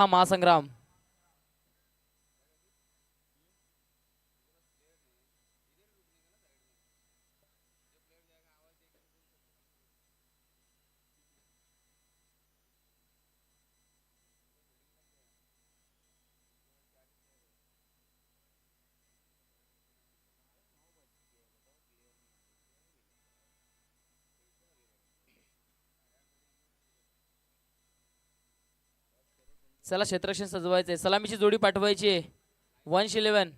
महासंग्राम. चला क्षेत्ररक्षण सजवायचंय. सलामीची जोडी पाठवायची आहे. 111.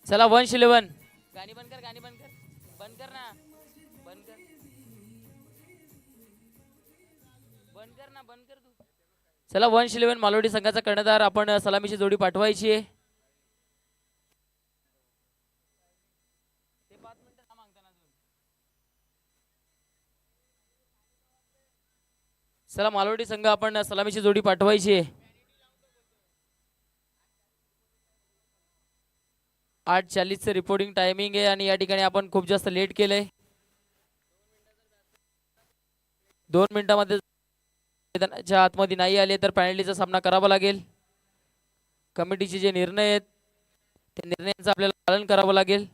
चला 111. गाणी बंद कर, गाणी बंद कर, बंद कर ना, बंद कर, बंद कर ना, बंद कर तू. चला 111 मालवडी संघाचा कर्णधार आपण सलामीची जोडी पाठवायची आहे. चला मालवडी संघ आपण सलामीची जोडी पाठवायची आहे. 8:40 रिपोर्टिंग टायमिंग आहे आणि या ठिकाणी आपण खूप जास्त लेट केलंय. 2 मिनिटांमध्ये मैदानाच्या आतमध्ये नाही आले तर पॅनल्टीचा सामना करावा लागेल. कमिटीचे जे निर्णय आहेत त्या निर्णयांचं आपल्याला पालन करावं लागेल.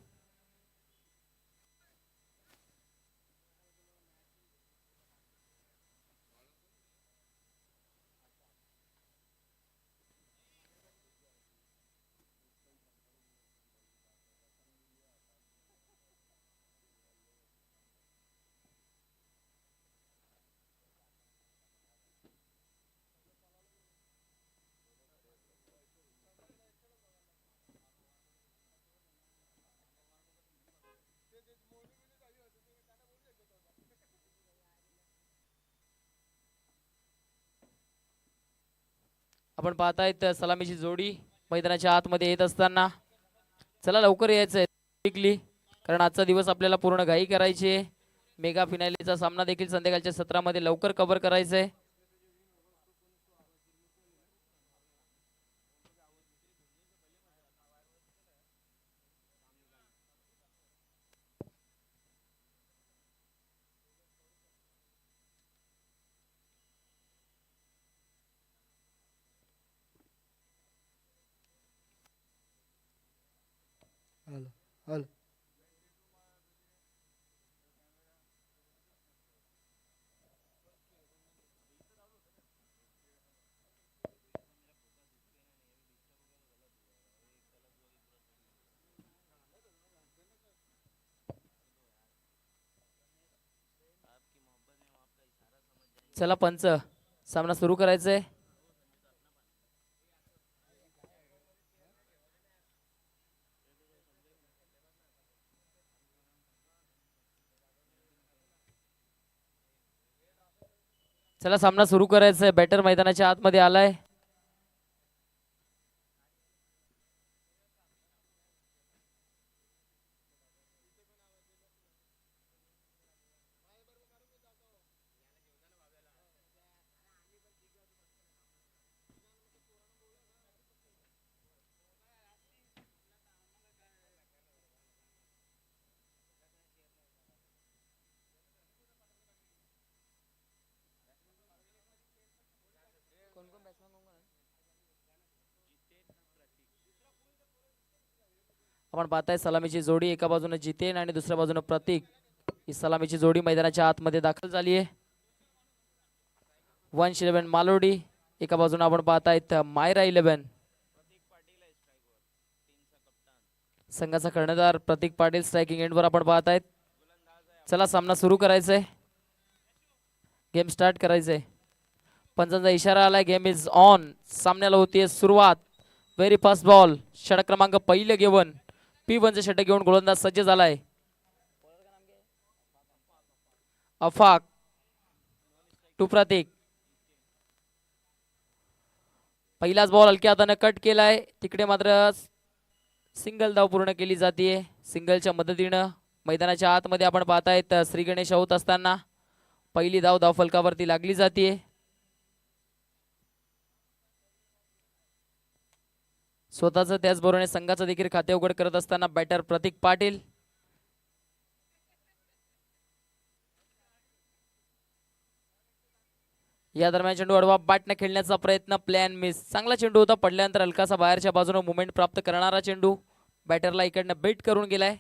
आपण पाहतायत सलामीची जोडी मैदानाच्या आतमध्ये येत असताना. चला लवकर यायचंय क्विकली, कारण आजचा दिवस आपल्याला पूर्ण घाई करायची आहे. मेगा फिनालेचा सामना देखील संध्याकाळच्या सत्रामध्ये लवकर कव्हर करायचा आहे. Hello hello. चला पंच, सामना सुरू करायचा आहे. चला सामना सुरू करायचा आहे. बॅटर मैदानाच्या आतमध्ये आलाय. आपण पाहताय सलामीची जोडी एका बाजूने जितेन आणि दुसऱ्या बाजूने प्रतीक. ही सलामीची जोडी मैदानाच्या आतमध्ये दाखल झाली आहे. 111 मालोडी एका बाजूने आपण पाहतायत मायरा 11 संघाचा कर्णधार प्रतीक पाटील. स्ट्रायकिंग एंडवर आपण पाहतायत. चला सामना सुरू करायचा आहे. गेम स्टार्ट करायचंय. पंचांचा इशारा आलाय. Game is on. सामन्याला होतीये सुरुवात. Very first ball. षटक क्रमांक पहिले घेऊन P1 चे षटक घेऊन गोलंदाज सज्ज झालाय. अफाक टू प्रतीक. पहिलाच बॉल हलक्या हाताने कट केलाय, तिकडे मात्र सिंगल धाव पूर्ण केली जाते. सिंगलच्या मदतीनं मैदानाच्या आतमध्ये आपण पाहतायत श्री गणेश होत असताना पहिली धाव धावफलकावरती लागली जाते. स्वतःचं त्याचबरोबर संघाचं देखील खाते उघड करत असताना बॅटर प्रतीक पाटील. या दरम्यान चेंडू अडवा बॅटने खेळण्याचा प्रयत्न, प्लॅन मिस. चांगला चेंडू होता, पडल्यानंतर हलकासा बाहेरच्या बाजूने मुवमेंट प्राप्त करणारा चेंडू बॅटरला इकडनं बेट करून गेलाय.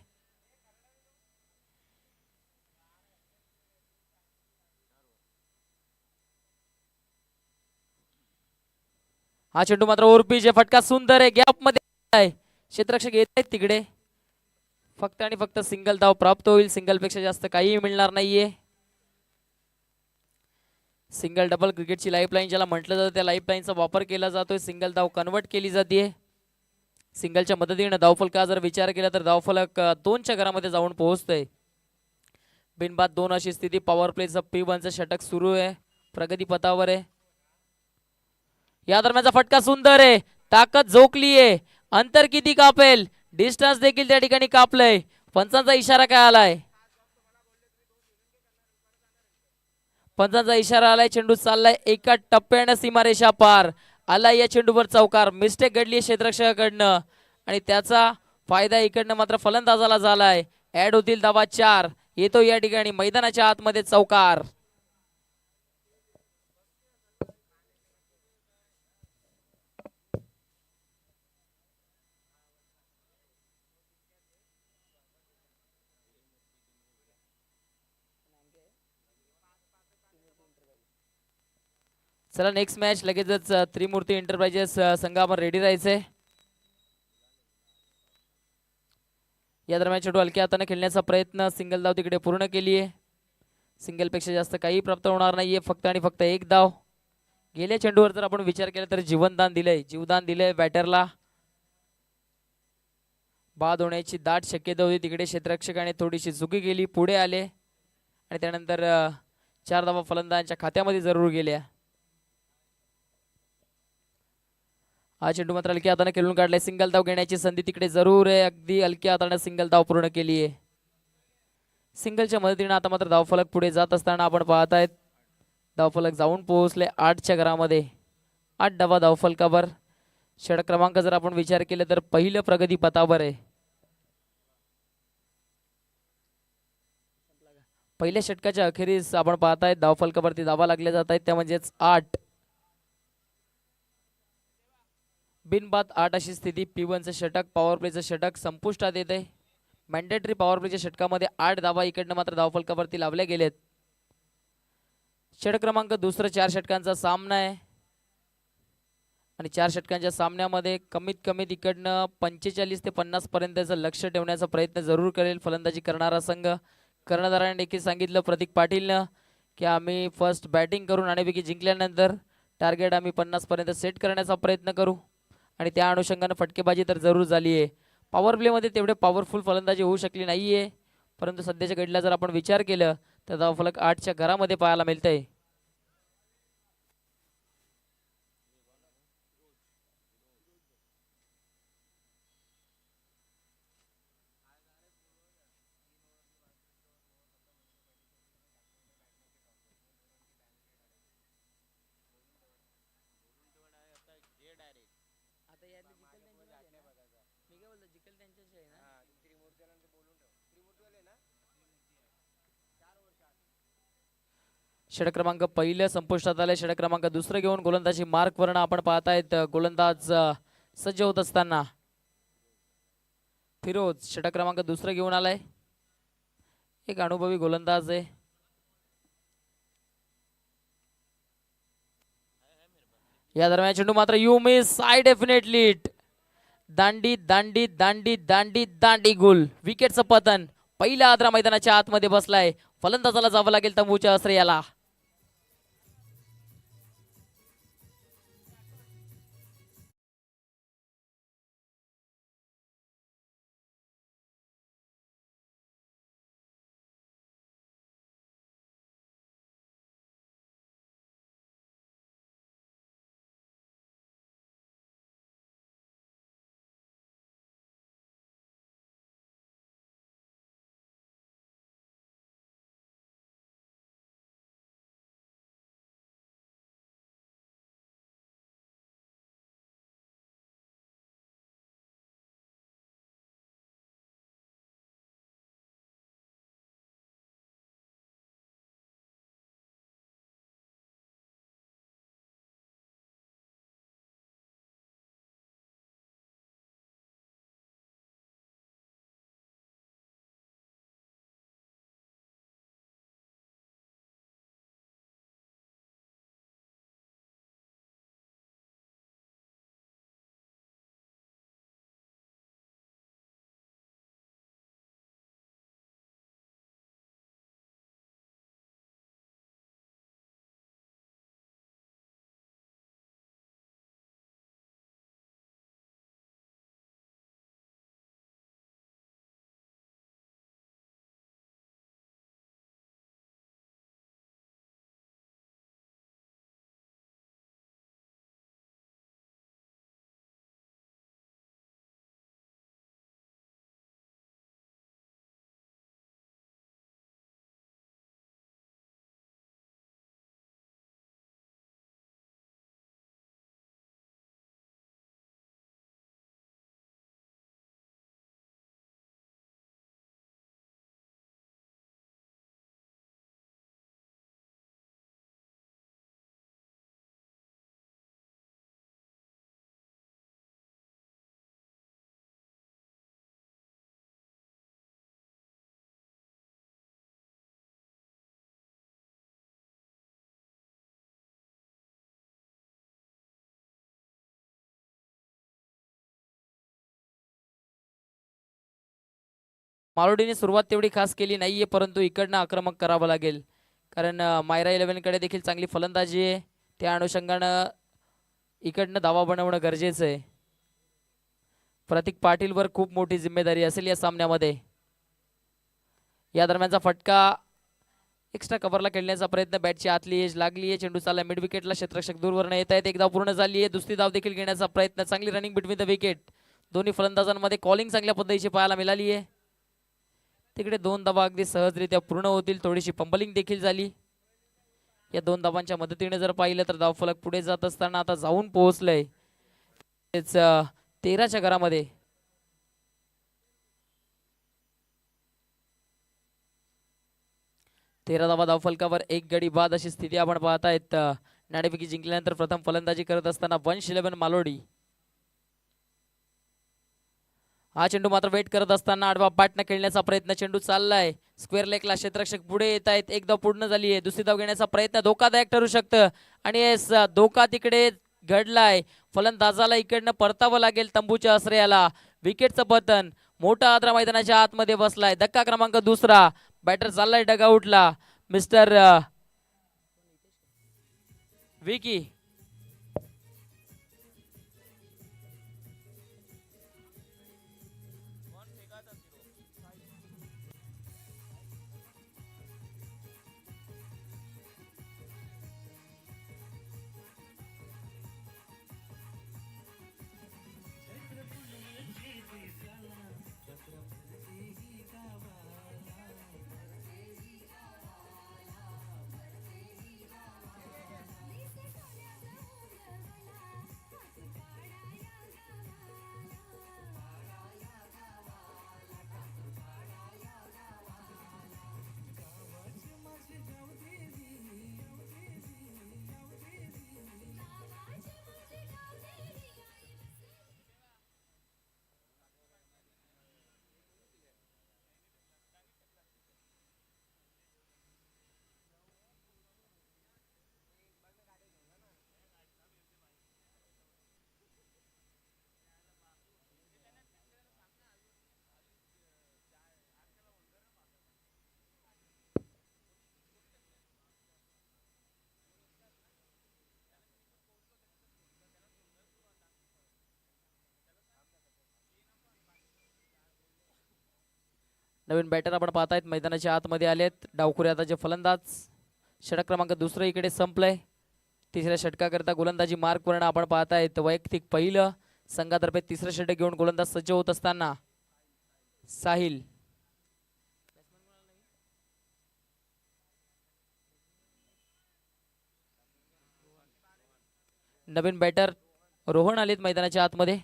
हा चेंडू मात्र ओरपीचे फटका सुंदर आहे, गॅप मध्ये क्षेत्ररक्षक येत आहेत तिकडे. फक्त आणि फक्त सिंगल धाव प्राप्त होईल, सिंगल पेक्षा जास्त काहीही मिळणार नाहीये. सिंगल डबल क्रिकेटची लाईफलाईन ज्याला म्हटलं जातं त्या लाईफलाईनचा वापर केला जातोय. सिंगल धाव कन्वर्ट केली जाते. सिंगलच्या मदतीने धावफलका जर विचार केला तर धावफलक 2च्या घरामध्ये जाऊन पोहोचतोय. बिनबाद 2 अशी स्थिती. पॉवर प्लेचं P1चं षटक सुरू आहे, प्रगती पथावर आहे. या दरम्यानचा फटका सुंदर आहे, ताकद झोकली आहे, अंतर किती कापेल, डिस्टन्स देखील त्या ठिकाणी कापलंय. पंचांचा इशारा काय आलाय? पंचांचा इशारा आलाय. चेंडू चाललाय एका टप्प्याने सीमारेषा पार. आलाय या चेंडूवर चौकार. मिस्टेक घडली क्षेत्ररक्षकाकडनं आणि त्याचा फायदा इकडनं मात्र फलंदाजाला झालाय. ऍड होतील धावा 4. येतो या ठिकाणी मैदानाच्या आतमध्ये चौकार. चला नेक्स्ट मॅच लगेचच त्रिमूर्ती एंटरप्राइजेस संघ आपण रेडी राहायचंय. या दरम्यान चेंडू हलक्या हाताने खेळण्याचा प्रयत्न, सिंगल धाव तिकडे पूर्ण केली आहे. सिंगल पेक्षा जास्त काही प्राप्त होणार नाहीये, फक्त आणि फक्त एक धाव. गेल्या चेंडूवर जर आपण विचार केला तर जीवनदान दिलंय, जीवदान दिलंय बॅटरला. बाद होण्याची दाट शक्यता होती, तिकडे क्षेत्ररक्षकाने थोडीशी चुकी केली, पुढे आले आणि त्यानंतर 4 धावा फलंदाजांच्या खात्यामध्ये जरूर गेल्या. हा चेंडू मात्र हलक्या हाताने खेळून काढलाय. सिंगल धाव घेण्याची संधी तिकडे जरूर आहे, अगदी हलक्या हाताने सिंगल धाव पूर्ण केली आहे. सिंगलच्या मदतीने आता मात्र धावफलक पुढे जात असताना आपण पाहतायत धावफलक जाऊन पोहोचले 8च्या घरामध्ये. 8 धावा धावफलकावर. षटक क्रमांक जर आपण विचार केला तर पहिलं प्रगती पथावर आहे. पहिल्या षटकाच्या अखेरीस आपण पाहतायत धावफलकावरती धावा लागल्या जात आहेत, त्या म्हणजेच 8. बिनबाद 8 अशी स्थिती. P1चं षटक, पॉवर प्लेचं षटक संपुष्टात येत आहे. मॅन्डेटरी पॉवर प्लेच्या षटकामध्ये 8 धावा इकडनं मात्र धावफलकावरती लावल्या गेलेत. षटक क्रमांक दुसरं 4 षटकांचा सामना आहे आणि 4 षटकांच्या सामन्यामध्ये कमीत कमी इकडनं 45 ते 50 पर्यंतचं लक्ष ठेवण्याचा प्रयत्न जरूर करेल फलंदाजी करणारा संघ. कर्णधाराने देखील सांगितलं प्रतीक पाटीलनं की आम्ही फर्स्ट बॅटिंग करून आणेपैकी जिंकल्यानंतर टार्गेट आम्ही 50 पर्यंत सेट करण्याचा प्रयत्न करू आणि त्या अनुषंगाने फटकेबाजी तर जरूर झाली आहे. पॉवर प्लेमध्ये तेवढे पॉवरफुल फलंदाजी होऊ शकली नाहीये, परंतु सध्याच्या घडीला जर आपण विचार केलं तर धावफलक 8च्या घरामध्ये पाहायला मिळतंय. षटक क्रमांक पहिलं संपुष्टात आले. षटक क्रमांक दुसरं घेऊन गोलंदाजी मार्क वर्ण आपण पाहतायत गोलंदाज सज्ज होत असताना फिरोज षटक क्रमांक दुसरं घेऊन आलाय. एक अनुभवी गोलंदाज आहे. या दरम्यान चेंडू मात्र you miss, I definitely it. दांडी दांडी दांडी दांडी दांडी गुल. विकेटचं पतन. पहिला आद्रा मैदानाच्या आतमध्ये बसलाय. फलंदाजाला जावं लागेल तंबूच्या आश्रयाला. मालोडीने सुरुवात तेवढी खास केली नाहीये, परंतु इकडनं आक्रमक करावं लागेल, कारण मायरा 11 कडे देखील चांगली फलंदाजी आहे. त्या अनुषंगानं इकडनं धावा बनवणं गरजेचं आहे. प्रतीक पाटीलवर खूप मोठी जिम्मेदारी असेल या सामन्यामध्ये. या दरम्यानचा फटका एक्स्ट्रा कव्हरला खेळण्याचा प्रयत्न, बॅटची आतली एज लागली आहे, चेंडू चालला मिड विकेटला, क्षेत्ररक्षक दूरवरनं येत आहेत. एक धाव पूर्ण झाली आहे, दुसरी धाव देखील घेण्याचा प्रयत्न, चांगली रनिंग बिटवीन द विकेट. दोन्ही फलंदाजांमध्ये कॉलिंग चांगल्या पद्धतीची पाहायला मिळाली आहे. तिकडे 2 धावा अगदी सहजरित्या पूर्ण होतील, थोडीशी पंबलिंग देखील झाली. या 2 धावांच्या मदतीने जर पाहिलं तर धावफलक पुढे जात असताना आता जाऊन पोहोचलंय 13च्या घरामध्ये. तेरा धावा धावफलकावर, 1 गडी बाद अशी स्थिती आपण पाहतायत. नाणेफेकी जिंकल्यानंतर प्रथम फलंदाजी करत असताना वंश 11 मालोडी. हा चेंडू मात्र वेट करत असताना आडवा बॅटनं खेळण्याचा प्रयत्न, चेंडू चाललाय स्क्वेअर लेगला, क्षेत्ररक्षक पुढे येत आहेत. एक धाव पूर्ण झाली आहे, दुसरी धाव घेण्याचा प्रयत्न धोकादायक ठरू शकतं आणि धोका तिकडे घडलाय. फलंदाजाला इकडनं परतावं लागेल तंबूच्या आश्रयाला. विकेटचं पतन, मोठा आद्रा मैदानाच्या आतमध्ये बसलाय. धक्का क्रमांक दुसरा, बॅटर चाललाय डगआउटला, मिस्टर विकी. नवीन बॅटर आपण पाहतायत मैदानाच्या आतमध्ये आलेत. डावखुऱ्याचे फलंदाज, षटक क्रमांक दुसरं इकडे संपलंय. तिसऱ्या षटकाकरता गोलंदाजी मार्क वर्ण आपण पाहतायत. वैयक्तिक पहिलं, संघातर्फे तिसरं षटक घेऊन गोलंदाज सज्ज होत असताना साहिल. नवीन बॅटर रोहन आलेत मैदानाच्या आतमध्ये.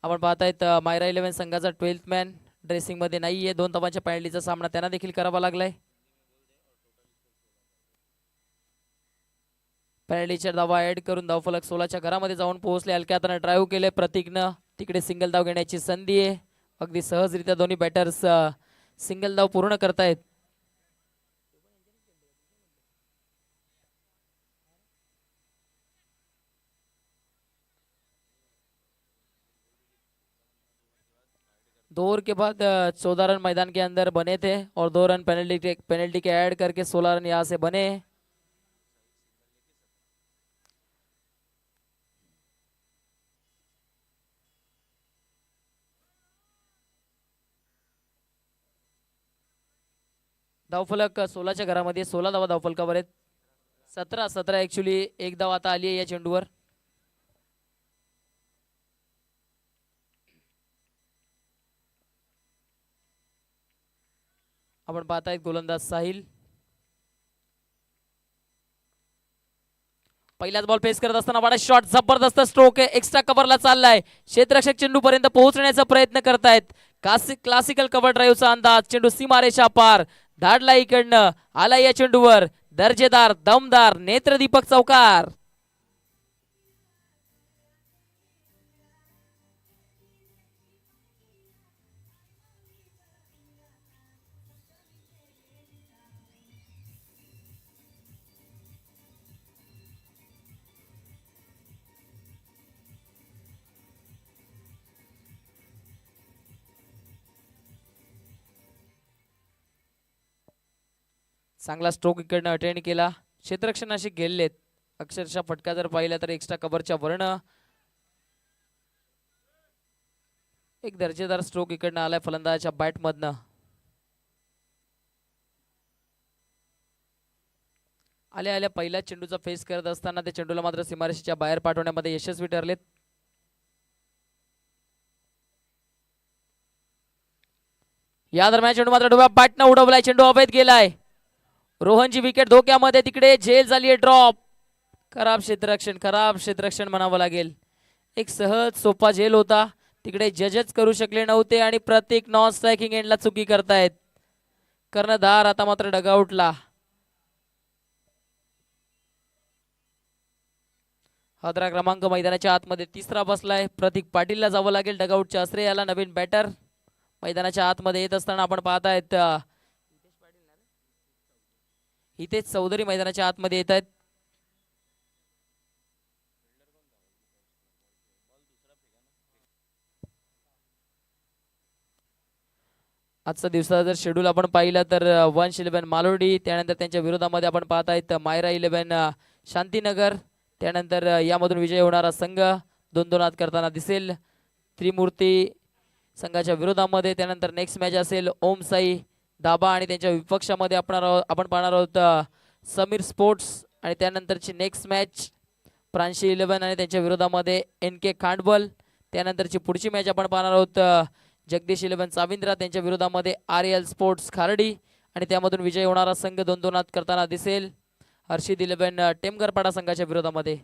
आपण पाहतायत मायरा 11 संघाचा 12th मॅन ड्रेसिंग मध्ये नाहीये. 2 धावांच्या पेनल्टीचा सामना त्यांना देखील करावा लागलाय. पेनल्टीच्या धावा ऍड करून धावफलक 16च्या घरामध्ये जाऊन पोहोचले. हलक्या हाताने ड्राईव्ह केले प्रतीकनं. तिकडे सिंगल धाव घेण्याची संधी आहे. अगदी सहजरित्या दोन्ही बॅटर्स सिंगल धाव पूर्ण करतायत. दो ओवर के बाद 14 रन मैदान के अंदर बने थे और 2 रन पेनल्टी के ऐड करके 16 रन यहाँ से बने। धावफलक 16च्या घरामध्ये 16 धावा धावफलकावर आहेत. 17 ऍक्च्युली एक धाव आता आली आहे या चेंडूवर. आपण पाहतायत गोलंदाज साहिल पहिल्याच बॉल फेस करत असताना बडा शॉट, जबरदस्त स्ट्रोक आहे, एक्स्ट्रा कव्हरला चाललाय. क्षेत्ररक्षक चेंडू पर्यंत पोहोचण्याचा प्रयत्न करतायत. क्लासिकल कव्हर ड्राईव्हचा अंदाज, चेंडू सीमारेषा पार धाडला इकडनं, आला या चेंडूवर दर्जेदार दमदार नेत्रदीपक चौकार. चांगला स्ट्रोक इकडनं अटेंड केला. क्षेत्ररक्षण असे गेलेत अक्षरशः. फटका जर पाहिला तर एक्स्ट्रा कव्हरच्या वर्ण. एक दर्जेदार स्ट्रोक इकडनं आलाय फलंदाजाच्या बॅट मधनं. आल्या आल्या पहिल्या चेंडूचा फेस करत असताना त्या चेंडूला मात्र सीमारेषेच्या बाहेर पाठवण्यामध्ये यशस्वी ठरलेत. या दरम्यान चेंडू मात्र डोब्या बॅटनं उडवलाय. चेंडू अवैध गेलाय. रोहनची विकेट धोक्यामध्ये. तिकडे झेल झालीये ड्रॉप. खराब क्षेत्ररक्षण म्हणावं लागेल. एक सहज सोपा झेल होता. तिकडे जजच करू शकले नव्हते आणि प्रत्येक नॉन स्ट्रायकिंग एंडला चुकी करतायत कर्णधार. आता मात्र डगआउटला. हादरा क्रमांक मैदानाच्या आतमध्ये तिसरा बसलाय. प्रतीक पाटीलला जावं लागेल डगआउटच्या आश्रयाला. नवीन बॅटर मैदानाच्या आतमध्ये येत असताना आपण पाहतायत हितेश चौधरी मैदानाच्या आतमध्ये येत आहेत. आजचा दिवसाचा जर शेड्यूल आपण पाहिलं तर वंश 11 मालोडी, त्यानंतर त्यांच्या विरोधामध्ये आपण पाहतायत मायरा 11 शांतीनगर. त्यानंतर यामधून विजय होणारा संघ 2-2 आत करताना दिसेल त्रिमूर्ती संघाच्या विरोधामध्ये. त्यानंतर नेक्स्ट मॅच असेल ओम साई दाबा आणि त्यांच्या विपक्षामध्ये आपण पाहणार आहोत समीर स्पोर्ट्स. आणि त्यानंतरची नेक्स्ट मॅच प्रांशी 11 आणि त्यांच्या विरोधामध्ये NK खांडबल. त्यानंतरची पुढची मॅच आपण पाहणार आहोत जगदीश 11 चाविंद्रा त्यांच्या विरोधामध्ये RL स्पोर्ट्स खारडी. आणि त्यामधून विजय होणारा संघ 2-2 आत करताना दिसेल हर्षिद 11 टेमगरपाडा संघाच्या विरोधामध्ये.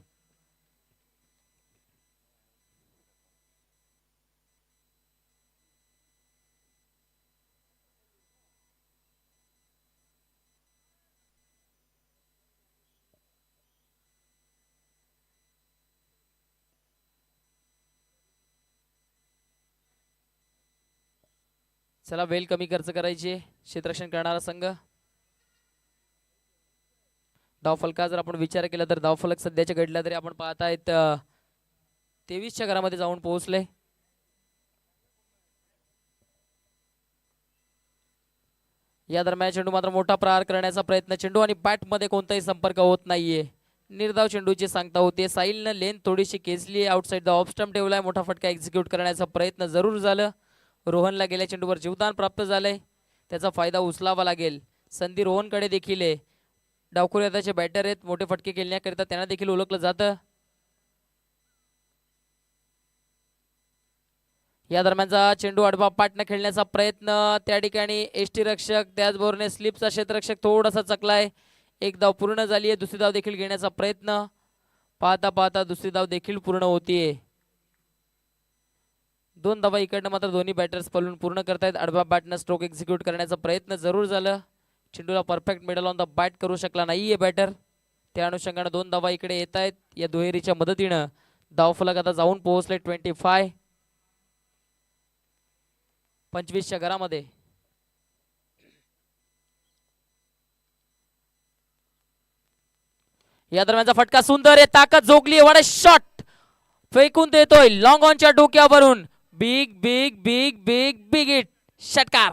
चला वेल कमी खर्च करायची क्षेत्ररक्षण करणारा संघ. धावफलका जर आपण विचार केला तर धावफलक सध्याच्या घडला तरी आपण पाहतायत 23च्या घरामध्ये जाऊन पोहोचले. या दरम्यान चेंडू मात्र मोठा प्रहार करण्याचा प्रयत्न. चेंडू आणि बॅट मध्ये कोणताही संपर्क होत नाहीये. निर्धाव चेंडूची सांगता होते. साहिलनं लेन थोडीशी खेचली. आउटसाइड द ऑफ स्टंप ठेवलाय. मोठा फटका एक्झिक्यूट करण्याचा प्रयत्न जरूर झालं. रोहनला गेल्या चेंडूवर जीवदान प्राप्त झालंय. त्याचा फायदा उचलावा लागेल. संधी रोहनकडे देखील आहे. डावखुऱ्याचे बॅटर आहेत. मोठे फटके खेळण्याकरिता त्यांना देखील ओळखलं जातं. या दरम्यानचा चेंडू आडवा पाटनं खेळण्याचा प्रयत्न. त्या ठिकाणी एसटी रक्षक त्याचबरोबर स्लिपचा क्षेत्ररक्षक थोडासा चकलाय. एक धाव पूर्ण झाली आहे. दुसरी धाव देखील घेण्याचा प्रयत्न. पाहता पाहता दुसरी धाव देखील पूर्ण होतीये. 2 धावा इकडनं मात्र दोन्ही बॅटर्स पळून पूर्ण करतायत. आडव्या बॅटनं स्ट्रोक एक्झिक्यूट करण्याचा प्रयत्न जरूर झालं. चेंडूला perfect middle on the bat करू शकला नाहीये बॅटर. त्या अनुषंगानं 2 धावा इकडे येत आहेत. या दुहेरीच्या मदतीनं धावफलक आता जाऊन पोहोचले 25. 25च्या घरामध्ये. या दरम्यानचा फटका सुंदर आहे. ताकद जोगली. वाडा शॉट फेकून देतोय लॉंग ऑनच्या डोक्यावरून. Big big big big big hit. षटकार.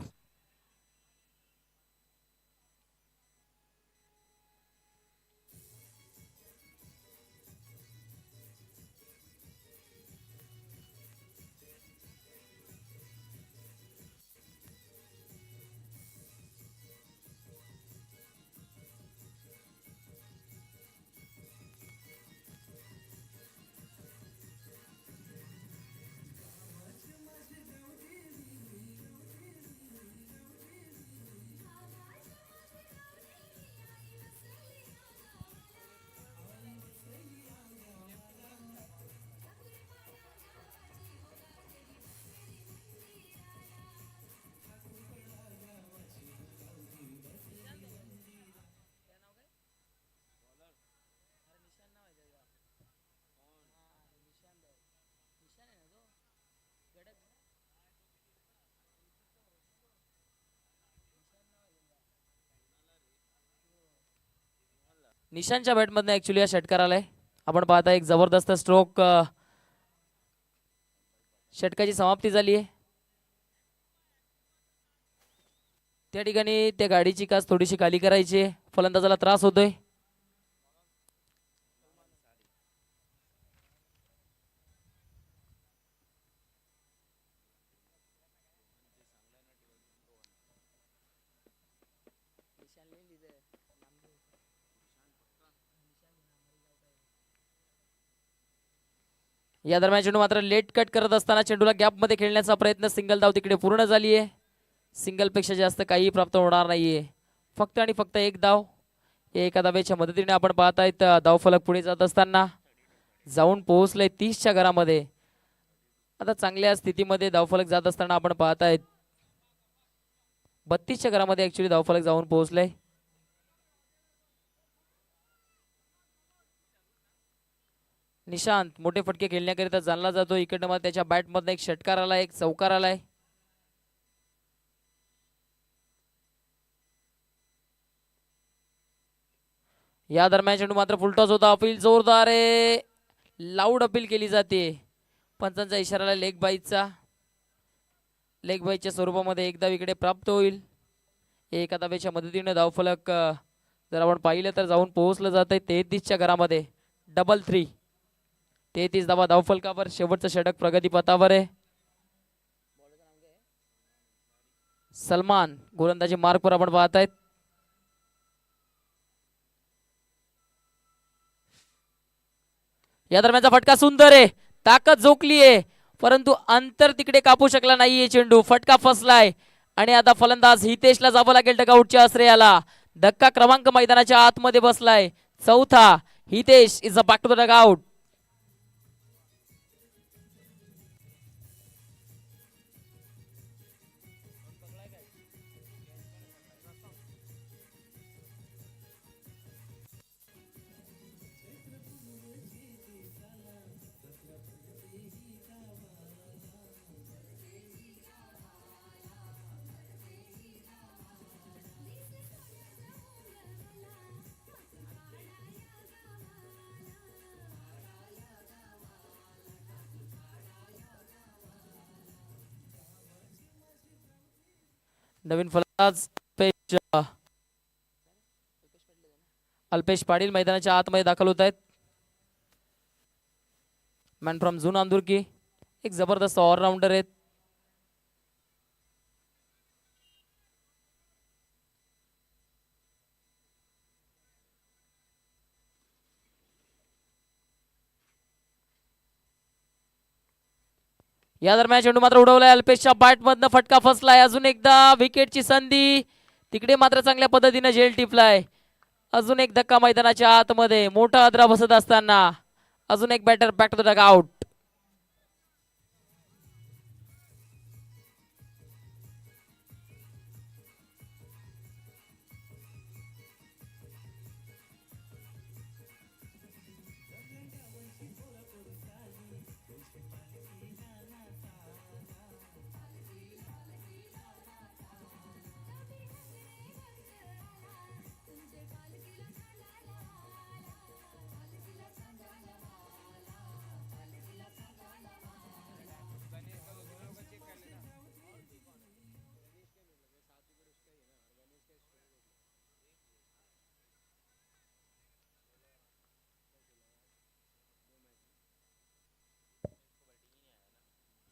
निशांच्या बॅटमधनं ऍक्च्युली हा षटकार आलाय. आपण पाहता एक जबरदस्त स्ट्रोक. षटकाची समाप्ती झाली आहे. त्या ठिकाणी त्या गाडीची काच थोडीशी खाली करायची, फलंदाजाला त्रास होतोय. या दरम्यान चेंडू मात्र लेट कट करत असताना चेंडूला गॅप मध्ये खेळण्याचा प्रयत्न, सिंगल धाव तिकडे पूर्ण झाली आहे. सिंगल पेक्षा जास्त काही प्राप्त होणार नाहीये, फक्त आणि फक्त एक धाव. एका धावेच्या मदतीने आपण पाहतायत धावफलक पुढे जात असताना जाऊन पोहोचले 30च्या घरामध्ये. आता चांगल्या स्थितीमध्ये धावफलक जात असताना आपण पाहतायत 32च्या घरामध्ये ऍक्च्युली धावफलक जाऊन पोहोचले. निशांत मोठे फटके खेळण्याकरिता जाणला जातो. इकडनं मग त्याच्या बॅट मधनं एक षटकार आलाय, एक चौकार आलाय. या दरम्यान चेंडू मात्र फुलटॉस होता. अपील जोरदार आहे, लाऊड अपील केली जाते. पंचांचा इशारा लेग बाईचा, लेग बाईच्या स्वरूपामध्ये एक धाव इकडे प्राप्त होईल. एका धावेच्या मदतीने धावफलक जर आपण पाहिलं तर जाऊन पोहोचलं जात आहे 33च्या घरामध्ये. डबल 3, 33 धावा धावफलकावर. शेवटचं षटक प्रगती पथावर आहे. सलमान गोलंदाजी मार्कवर आपण पाहतायत. या दरम्यानचा फटका सुंदर आहे, ताकद जोखली आहे, परंतु अंतर तिकडे कापू शकला नाहीये चेंडू. फटका फसलाय आणि आता फलंदाज हितेशला जावं लागेल डगआउटच्या आश्रयाला. धक्का क्रमांक मैदानाच्या आतमध्ये बसलाय, चौथा. Hitesh is a back to the dugout. नवीन फलंदाज अल्पेश पाटील मैदानाच्या आतमध्ये दाखल होत आहेत. मॅन फ्रॉम झून अंदुर्की, एक जबरदस्त ऑलराऊंडर आहेत. या दरम्यान चेंडू मात्र उडवलाय अल्पेशच्या बॅट मधनं, फटका फसलाय. अजून एकदा विकेटची संधी, तिकडे मात्र चांगल्या पद्धतीने झेल टिपलाय. अजून एक धक्का मैदानाच्या आतमध्ये, मोठा आदरा बसत असताना अजून एक batter back to the dugout.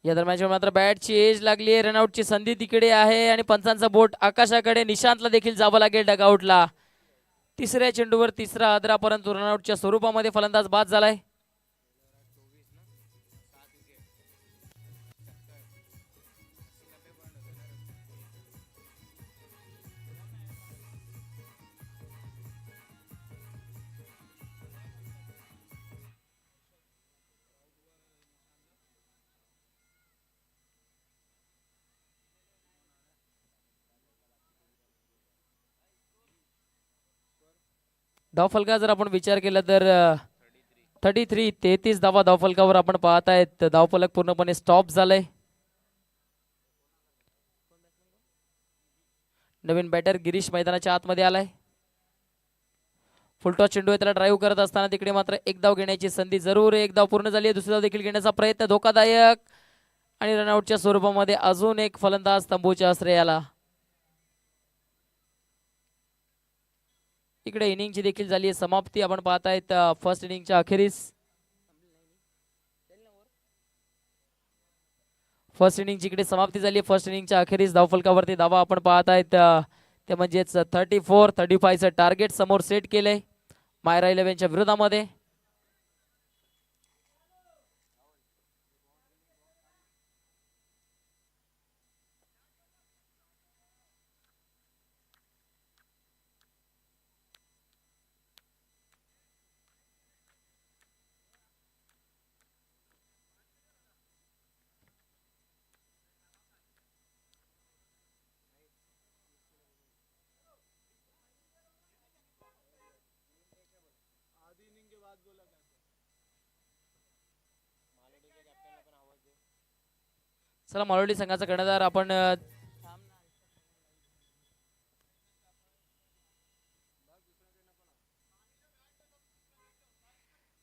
या दरम्यान मात्र बॅटची एज लागली आहे, रनआउटची संधी तिकडे आहे आणि पंचांचा बोट आकाशाकडे. निशांतला देखील जावं लागेल डगआउटला. तिसऱ्या चेंडूवर तिसरा आदरा, परंतु रनआउटच्या स्वरूपामध्ये फलंदाज बाद झालाय. धावफलका जर आपण विचार केला तर 33 धावा धावफलकावर आपण पाहत आहेत. धावफलक पूर्णपणे स्टॉप झालंय. नवीन बॅटर गिरीश मैदानाच्या आतमध्ये आलाय. फुलटॉस चेंडू आहे, त्याला ड्राईव्ह करत असताना तिकडे मात्र एक धाव घेण्याची संधी जरूर आहे. एक धाव पूर्ण झाली आहे, दुसरी धाव देखील घेण्याचा प्रयत्न धोकादायक आणि रनआउटच्या स्वरूपामध्ये अजून एक फलंदाज तंबूच्या आश्रयाला. इकडे इनिंगची देखील झाली आहे समाप्ती. आपण पाहतायत फर्स्ट इनिंगच्या अखेरीस फर्स्ट इनिंगची इकडे समाप्ती झाली आहे. फर्स्ट इनिंगच्या अखेरीस धावफलकावरती धावा आपण पाहत आहेत ते म्हणजेच 34-35चं टार्गेट समोर सेट केलंय मायरा 11च्या विरोधामध्ये. चला मालोडी संघाचा कर्णधार आपण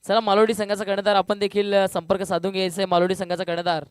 चला मालोडी संघाचा कर्णधार आपण देखील संपर्क साधून घ्यायचा मालोडी संघाचा कर्णधार.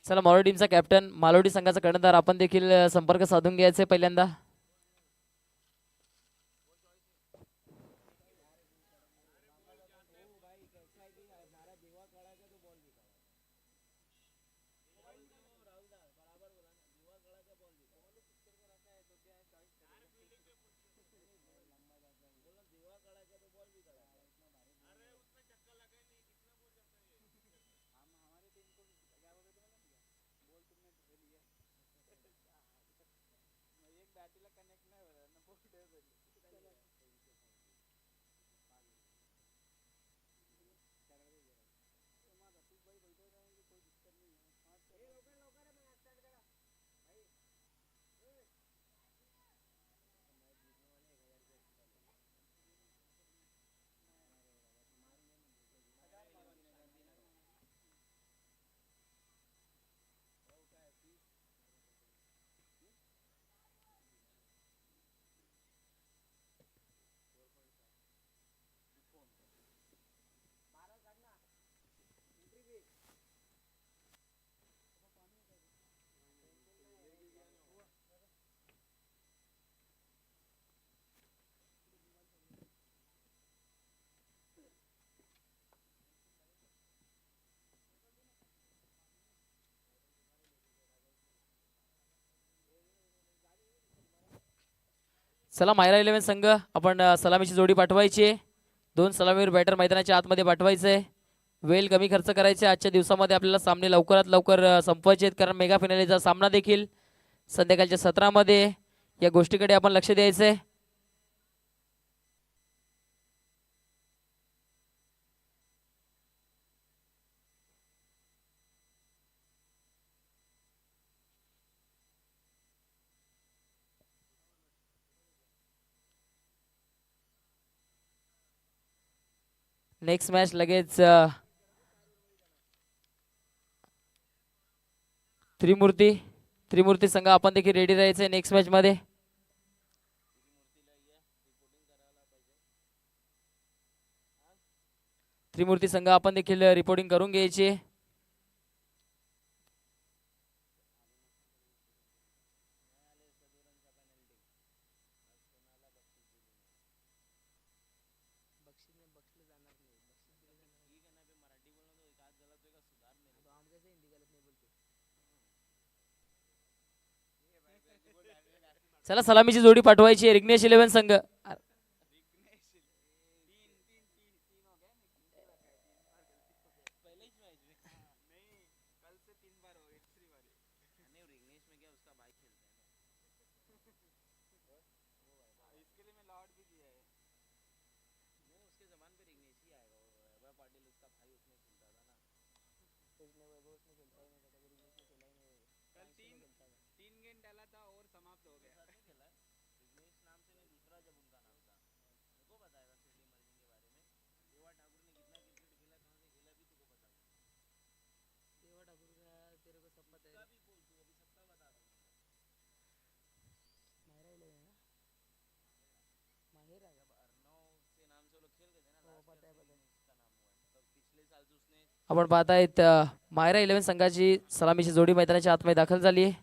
चला मालोडी टीमचा कॅप्टन मालोडी संघाचा कर्णधार आपण देखील संपर्क साधून घ्यायचे पहिल्यांदा. चला मायरा 11 संघ आपण सलामीची जोडी पाठवायची आहे. 2 सलामीवर बॅटर मैदानाच्या आतमध्ये पाठवायचे. वेळ कमी खर्च करायचे. आजच्या दिवसामध्ये आपल्याला सामने लवकरात लवकर संपवायचे आहेत कारण मेगा फायनलचा सामना देखील संध्याकाळच्या सत्रामध्ये या गोष्टीकडे आपण लक्ष द्यायचे. नेक्स्ट मॅच लगेच त्रिमूर्ती संघ आपण देखील रेडी राहायचे नेक्स्ट मॅच मध्ये. त्रिमूर्ती संघ आपण देखील रिपोर्टिंग करून घ्यायची. चला सलामीची जोडी पाठवायची आहे. रिग्नेश 11 संघ आपण पाहतायत मायरा 11 संघाची सलामीची जोडी मैदानाच्या आतमध्ये दाखल झाली आहे.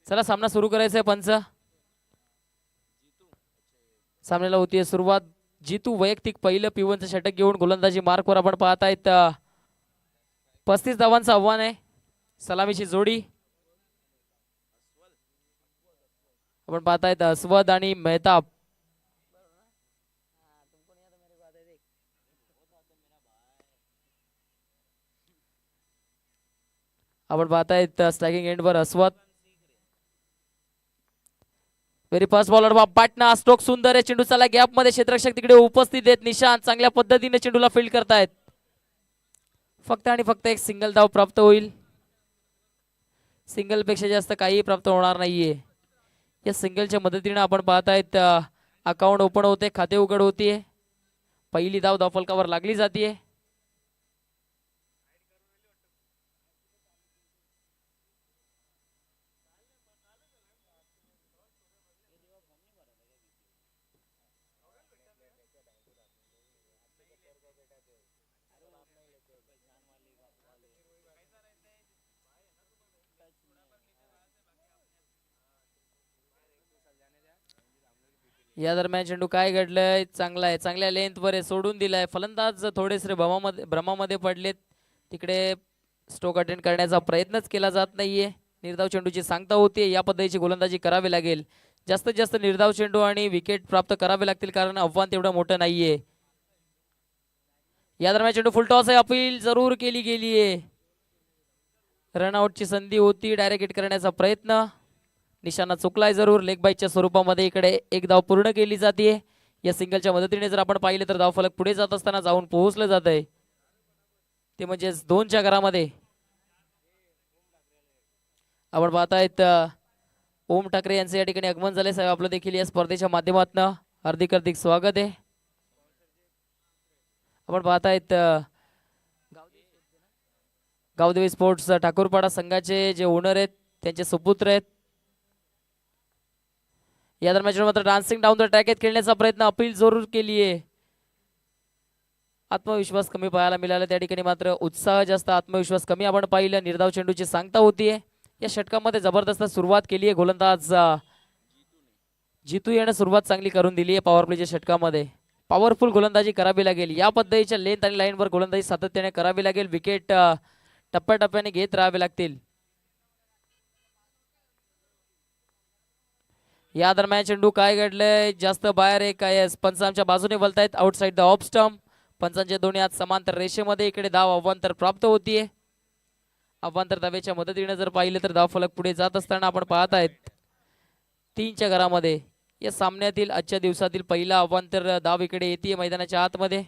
चला सामना सुरू करायचा आहे. पंच सामन्याला होतीये सुरुवात. जितू वैयक्तिक पहिलं P1चं षटक घेऊन गोलंदाजी मार्कवर आपण पाहतायत. 35 धावांचं आव्हान आहे. सलामीची जोडी आपण पाहतायत अस्वद आणि मेहताब. आपण पाहतायत स्ट्रायकिंग एंडवर Aswad. Very fast bowler Patna. Stroke सुंदर आहे. चेंडू चाला गॅप मध्ये. क्षेत्ररक्षक तिकडे उपस्थित आहेत. निशांत चांगल्या पद्धतीने चेंडूला फील्ड करतायत. फक्त आणि फक्त एक सिंगल धाव प्राप्त होईल. सिंगल पेक्षा जास्त काही प्राप्त होणार नाहीये. या सिंगलच्या मदतीने आपण पाहतायत अकाउंट ओपन होते, खाते उघड होतीये. पहिली धाव धावफलकावर लागली जाते. या दरम्यान चेंडू काय घडलंय. चांगला आहे. चांगल्या लेंथ वर सोडून दिलाय. फलंदाज थोडेसे भ्रमामध्ये पडलेत. तिकडे स्ट्रोक अटेंड करण्याचा प्रयत्नच केला जात नाहीये. निर्धाव चेंडूची सांगता होती. या पद्धतीची गोलंदाजी करावी लागेल. जास्तीत जास्त निर्धाव चेंडू आणि विकेट प्राप्त करावे लागतील, कारण आव्हान तेवढं मोठं नाहीये. या दरम्यान चेंडू फुलटॉस आहे. अपील जरूर केली गेलीये. रनआउटची संधी होती. डायरेक्ट हिट करण्याचा प्रयत्न. निशाणा चुकलाय जरूर. लेग बाईच्या स्वरूपामध्ये इकडे एक धाव पूर्ण केली जाते. या सिंगलच्या मदतीने जर आपण पाहिले तर धावफलक पुढे जात असताना जाऊन पोहोचलं जात आहे. ते म्हणजे 2च्या घरामध्ये. आपण पाहतायत ओम ठाकरे यांचे या ठिकाणी आगमन झाले. साहेब आपलं देखील या स्पर्धेच्या माध्यमातून हार्दिक हार्दिक स्वागत आहे. आपण पाहतायत गावदेवी स्पोर्ट्स ठाकूरपाडा संघाचे जे ओनर आहेत त्यांचे सुपुत्र आहेत. या दरम्यान मात्र डान्सिंग डाऊन द ट्रॅक खेळण्याचा प्रयत्न. अपील जरूर केली आहे. आत्मविश्वास कमी पाहायला मिळाला. त्या ठिकाणी मात्र उत्साह जास्त, आत्मविश्वास कमी आपण पाहिलं. निर्धाव चेंडूची सांगता होतीये. या षटकामध्ये जबरदस्त सुरुवात केली आहे गोलंदाज जितू याने. सुरुवात चांगली करून दिली आहे पॉवर प्लेच्या षटकामध्ये. पॉवरफुल गोलंदाजी करावी लागेल. या पद्धतीच्या लेंथ आणि लाईनवर गोलंदाजी सातत्याने करावी लागेल. विकेट टप्प्याटप्प्याने घेत राहावे लागतील. या दरम्यान चेंडू काय घडलंय. जास्त बाहेर आहे काय. पंच आमच्या बाजूने बोलतायत. Outside the off stump. पंचांच्या दोन्ही हात समांतर रेषेमध्ये. इकडे धाव अवांतर प्राप्त होतीये. अवांतर धावेच्या मदतीने जर पाहिलं तर धावफलक पुढे जात असताना आपण पाहत आहेत 3च्या घरामध्ये या सामन्यातील आजच्या दिवसातील पहिला अवांतर धाव इकडे येते मैदानाच्या आतमध्ये.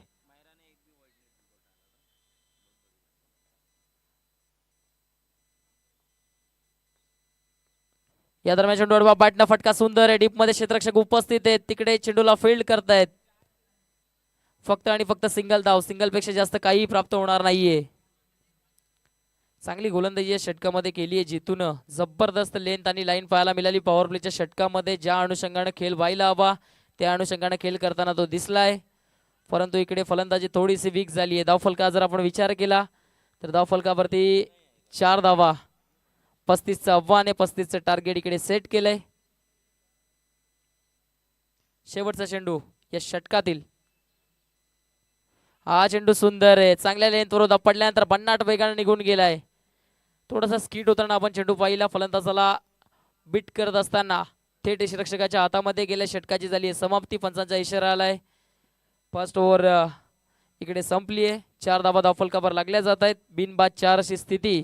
या दरम्यान चेंडूवर बॅटनं फटका सुंदर आहे. डीप मध्ये क्षेत्ररक्षक उपस्थित आहेत, तिकडे चेंडूला फील्ड करतायत. फक्त आणि फक्त सिंगल धाव, सिंगल पेक्षा जास्त काही प्राप्त होणार नाहीये. चांगली गोलंदाजी या षटकामध्ये केली आहे जितून. जबरदस्त लेंथ आणि लाईन पाहायला मिळाली पॉवर प्लेच्या षटकामध्ये. ज्या अनुषंगाने खेळ व्हायला हवा त्या अनुषंगाने खेळ करताना तो दिसलाय, परंतु इकडे फलंदाजी थोडीशी वीक झाली आहे. धावफलका जर आपण विचार केला तर धावफलकावरती 4 धावा, 35चं आव्हान आहे, 35चं टार्गेट इकडे सेट केलंय. शेवटचा चेंडू या षटकातील. हा चेंडू सुंदर आहे, चांगल्या लेंथवर पडल्यानंतर भन्नाट वेगाने निघून गेलाय. थोडासा स्कीट होताना आपण चेंडू पाहिला. फलंदाजाला बीट करत असताना थेट यष्टिरक्षकाच्या हातामध्ये गेल्या. षटकाची झाली आहे समाप्ती, पंचांचा इशारा आलाय. फर्स्ट ओव्हर इकडे संपली आहे. 4 धावा धावफलकावर लागल्या जात आहेत. बिनबाद 4 अशी स्थिती.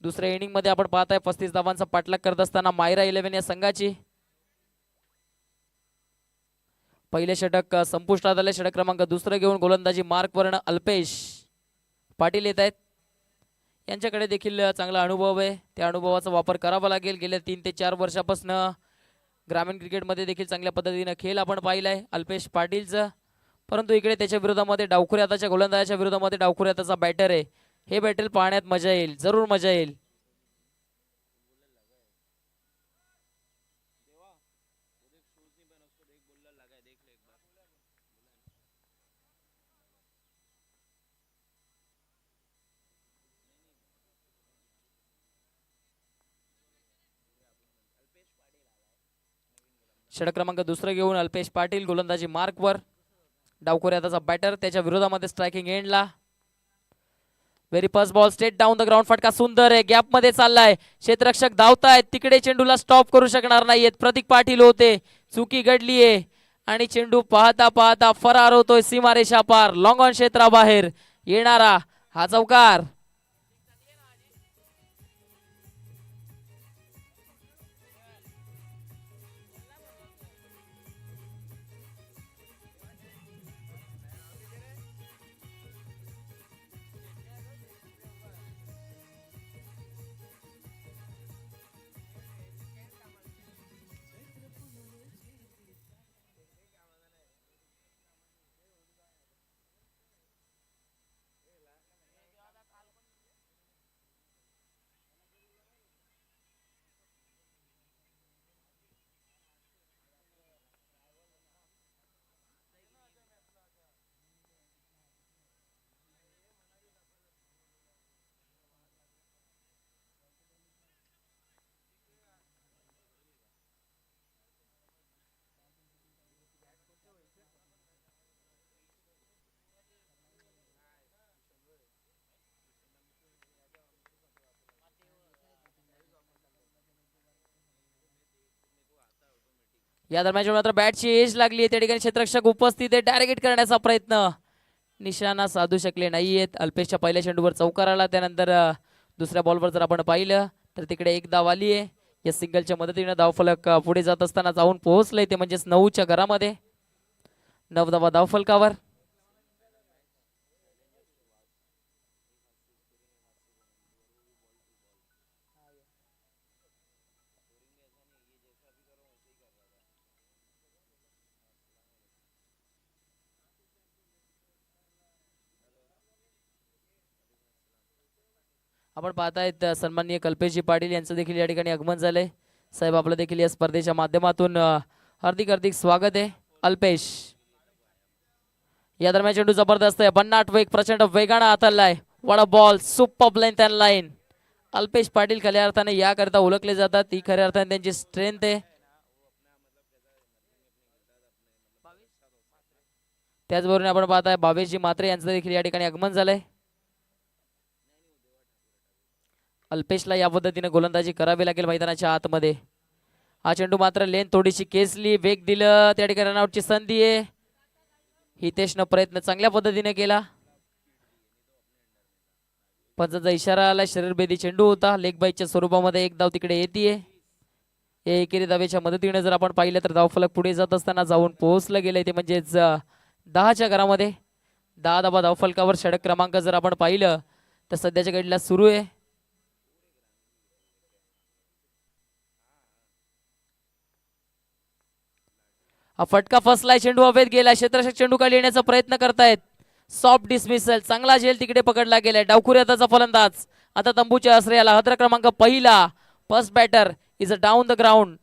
दुसऱ्या इनिंग मध्ये आपण पाहताय 35 धावांचा पाठलाग करत असताना मायरा 11 या संघाची. पहिले षटक संपुष्टात आले. षटक क्रमांक 2 घेऊन गोलंदाजी मार्कवर्ण अल्पेश पाटील येत आहेत. यांच्याकडे देखील चांगला अनुभव आहे, त्या अनुभवाचा वापर करावा लागेल. गेल्या 3 ते 4 वर्षापासून ग्रामीण क्रिकेटमध्ये देखील चांगल्या पद्धतीने खेळ आपण पाहिलाय अल्पेश पाटीलचा. परंतु इकडे त्याच्या विरोधामध्ये डावखुरी हाताच्या गोलंदाजाच्या विरोधामध्ये डावखुरी हाताचा बॅटर आहे. हे बॅटल पाहण्यात मजा येईल, जरूर मजा येईल. षटक क्रमांक 2 घेऊन अल्पेश पाटील गोलंदाजी मार्कवर. डावखुरी हाताचा बॅटर त्याच्या विरोधामध्ये स्ट्रायकिंग एंडला. Very first ball straight down the ground. फटका सुंदर आहे, गॅप मध्ये चाललाय. क्षेत्ररक्षक धावतायत, तिकडे चेंडूला स्टॉप करू शकणार नाहीयेत. प्रतीक पाटील होते, चुकी घडलीये आणि चेंडू पाहता पाहता फरार होतोय सीमारेषा पार. लॉंग ऑन क्षेत्राबाहेर येणारा हा चौकार. या दरम्यान मात्र बॅटची एज लागली आहे. त्या ठिकाणी क्षेत्ररक्षक उपस्थित आहे, डायरेक्ट करण्याचा प्रयत्न निशाणा साधू शकले नाहीयेत. अल्पेशच्या पहिल्या चेंडूवर चौकार आला. त्यानंतर दुसऱ्या बॉलवर जर आपण पाहिलं तर तिकडे एक धाव आली आहे. या सिंगलच्या मदतीने धावफलक पुढे जात असताना जाऊन पोहोचलंय, ते म्हणजेच 9च्या घरामध्ये. 9 धावा धावफलकावर. आपण पाहतायत सन्माननीय कल्पेशजी पाटील यांचं देखील या ठिकाणी आगमन झालंय. साहेब आपलं देखील या स्पर्धेच्या माध्यमातून हार्दिक हार्दिक स्वागत आहे. अल्पेश या दरम्यान चेंडू जबरदस्त आहे, भन्नाट वेग, प्रचंड वेगाने हाताळलाय. What a ball, super length and line. Alpesh Patil खऱ्या अर्थाने याकरता ओळखले जातात, ती खऱ्या अर्थाने त्यांची स्ट्रेंथ आहे. त्याचबरोबर आपण पाहताय भावेशजी मात्रे यांचं देखील या ठिकाणी आगमन झालंय. अल्पेशला या पद्धतीने गोलंदाजी करावी लागेल मैदानाच्या आतमध्ये. हा चेंडू मात्र लेन थोडीशी केसली, वेग दिलं, त्या ठिकाणी रनआउटची संधी आहे. हितेशनं प्रयत्न चांगल्या पद्धतीने केला. पंचांचा इशारा आला. शरीरभेदी चेंडू होता. लेग बाईच्या स्वरूपामध्ये एक धाव तिकडे येते. या एकेरी धावेच्या मदतीने जर आपण पाहिलं तर धावफलक पुढे जात असताना जाऊन पोहोचलं गेलंय ते म्हणजेच 10च्या घरामध्ये. 10 धावा धावफलकावर. षटक क्रमांक जर आपण पाहिलं तर सध्याच्या घडीला सुरू आहे. हा फटका फसलाय. चेंडू हवेत गेलाय. क्षेत्ररक्षक चेंडू खाली येण्याचा प्रयत्न करतायत. Soft dismissal. चांगला झेल तिकडे पकडला गेलाय. डावखुऱ्याचा फलंदाज आता तंबूच्या आश्रयाला. हद्र क्रमांक पहिला. First batter is a down the ground.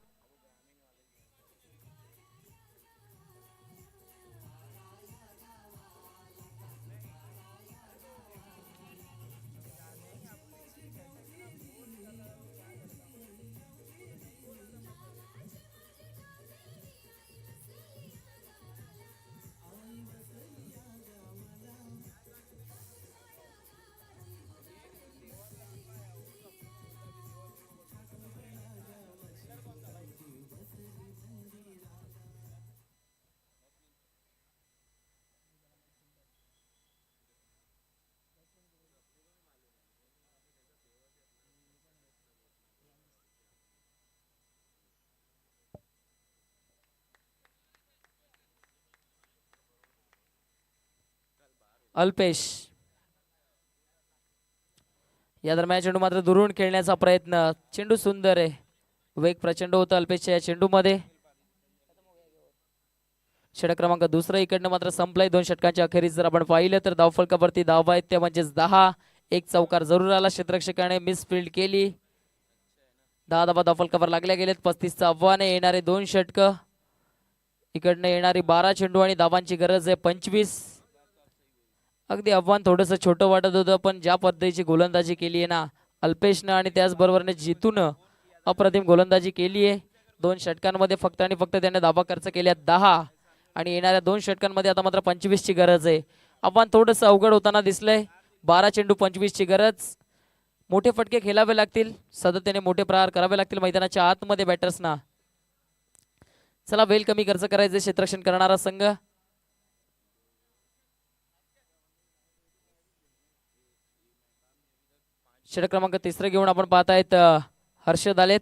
Alpesh या दरम्यान चेंडू मात्र दुरून खेळण्याचा प्रयत्न. चेंडू सुंदर आहे. वेग प्रचंड होता अल्पेशच्या या चेंडूमध्ये. षटक क्रमांक दुसरा इकडनं मात्र संपलाय. 2 षटकांच्या अखेरीस जर आपण पाहिलं तर धावफलकावरती धावा आहेत त्या म्हणजेच 10. एक चौकार जरूर आला. क्षेत्ररक्षकाने मिसफिल्ड केली. 10 धावा धावफलकावर लागल्या गेलेत. 35चं आव्हान आहे. येणारे 2 षटक. इकडनं येणारी 12 चेंडू आणि धावांची गरज आहे 25. अगदी आव्हान थोडंसं छोटं वाटत होतं पण ज्या पद्धतीची गोलंदाजी केली आहे ना अल्पेशनं आणि त्याचबरोबरने जितून अप्रतिम गोलंदाजी केली आहे. 2 षटकांमध्ये फक्त आणि फक्त त्याने धावा खर्च केल्या 10 आणि येणाऱ्या 2 षटकांमध्ये आता मात्र 25ची गरज आहे. आव्हान थोडंसं अवघड होताना दिसलंय. 12 चेंडू 25ची गरज. मोठे फटके खेळावे लागतील. सातत्याने मोठे प्रहार करावे लागतील मैदानाच्या आतमध्ये बॅटर्सना. चला वेल कमी खर्च करायचे क्षेत्ररक्षण करणारा संघ. षटक क्रमांक 3 घेऊन आपण पाहतायत हर्षद आलेत.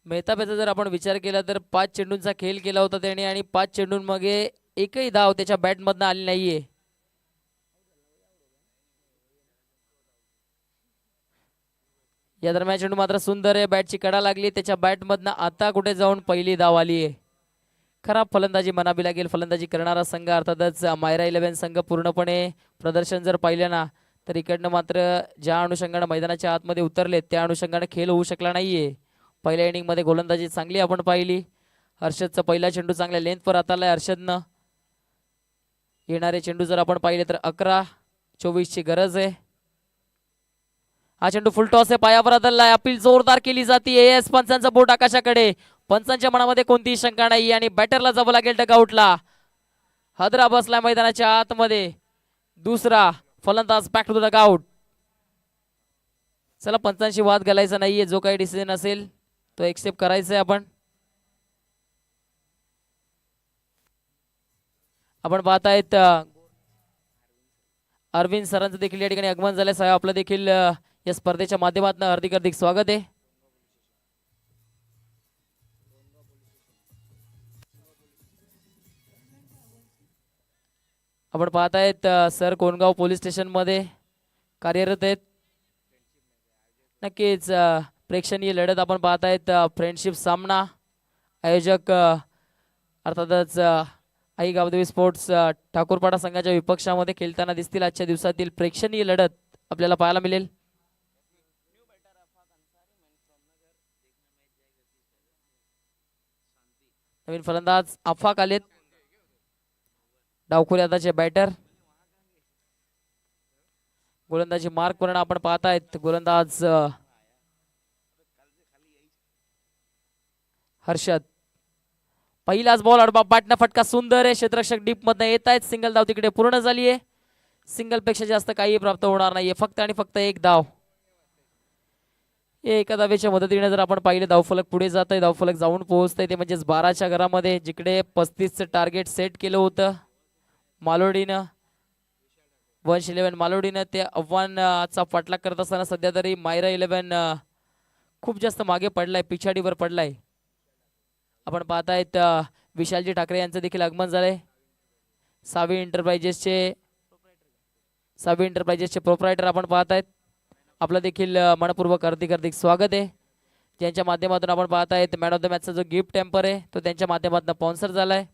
मेहताबेचा जर आपण विचार केला तर 5 चेंडूंचा खेळ केला होता त्याने आणि 5 चेंडूंमध्ये एकही धाव त्याच्या बॅटमधनं आली नाहीये. या दरम्यान चेंडू मात्र सुंदर आहे. बॅटची कडा लागली त्याच्या बॅटमधनं. आता कुठे जाऊन पहिली धाव आली आहे. खराब फलंदाजी म्हणावी लागेल. फलंदाजी करणारा संघ अर्थातच मायरा 11 संघ पूर्णपणे प्रदर्शन जर पाहिलं ना तर इकडनं मात्र ज्या अनुषंगाने मैदानाच्या आतमध्ये उतरले त्या अनुषंगाने खेळ होऊ शकला नाहीये. पहिल्या इनिंगमध्ये गोलंदाजी चांगली आपण पाहिली. हर्षदचा पहिला चेंडू चांगल्या लेंथवर हाताळलाय हर्षदनं. येणारे चेंडू जर आपण पाहिले तर 11 24ची गरज आहे. हा चेंडू फुल टॉस आहे. पायावर आदळलाय. अपील जोरदार केली जाते. एस पंचांचा बोट आकाशाकडे. पंचांच्या मनामध्ये कोणतीही शंका नाही आणि बॅटरला जावं लागेल डगआउटला. हादरा बसला मैदानाच्या आतमध्ये. दुसरा फलंदाज बॅक टू द डगआउट. चला पंचांशी वाद घालायचा नाहीये. जो काही डिसिजन असेल तो एक्सेप्ट करायचा आहे आपण. आपण पाहतायत अरविंद सरांचं देखील या ठिकाणी आगमन झालंय. साहेब आपलं देखील या स्पर्धेच्या माध्यमातून हार्दिक हार्दिक स्वागत आहे. आपण पाहतायत सर कोणगाव पोलीस स्टेशन मध्ये कार्यरत आहेत. नक्कीच प्रेक्षणीय लढत आपण पाहतायत. फ्रेंडशिप सामना. आयोजक अर्थातच आई गावदेवी स्पोर्ट्स ठाकूरपाडा संघाच्या विपक्षामध्ये खेळताना दिसतील. आजच्या दिवसातील प्रेक्षणीय लढत आपल्याला पाहायला मिळेल. नवीन फलंदाज आफाक आलेत. डावखुरी आताचे बॅटर. गोलंदाजी मार्क वरून आपण पाहतायत. गोलंदाज हर्षद. पहिलाच बॉल अडबा बॅटना फटका सुंदर आहे. क्षेत्ररक्षक डीप मधनं येत आहेत. सिंगल धाव तिकडे पूर्ण झाली आहे. सिंगल पेक्षा जास्त काही प्राप्त होणार नाहीये. फक्त आणि फक्त एक धाव. एका धावेच्या मदतीने जर आपण पाहिले धावफलक पुढे जात आहे, धावफलक जाऊन पोहोचतंय ते म्हणजेच 12च्या घरामध्ये, जिकडे 35चं टार्गेट सेट केलं होतं मालोडीनं. 111 मालोडीनं ते आव्हानाचा पाठलाग करत असताना सध्या तरी मायरा 11 खूप जास्त मागे पडलाय, पिछाडीवर पडलाय. आपण पाहतायत विशालजी ठाकरे यांचं देखील आगमन झालंय. सावी एंटरप्राइजेसचे प्रोप्रायटर आपण पाहतायत. आपलं देखील मनपूर्वक हार्दिक हार्दिक स्वागत आहे. ज्यांच्या माध्यमातून आपण पाहतायत मॅन ऑफ द मॅचचा जो गिफ्ट टेम्पर आहे तो त्यांच्या माध्यमातून स्पॉन्सर झालाय.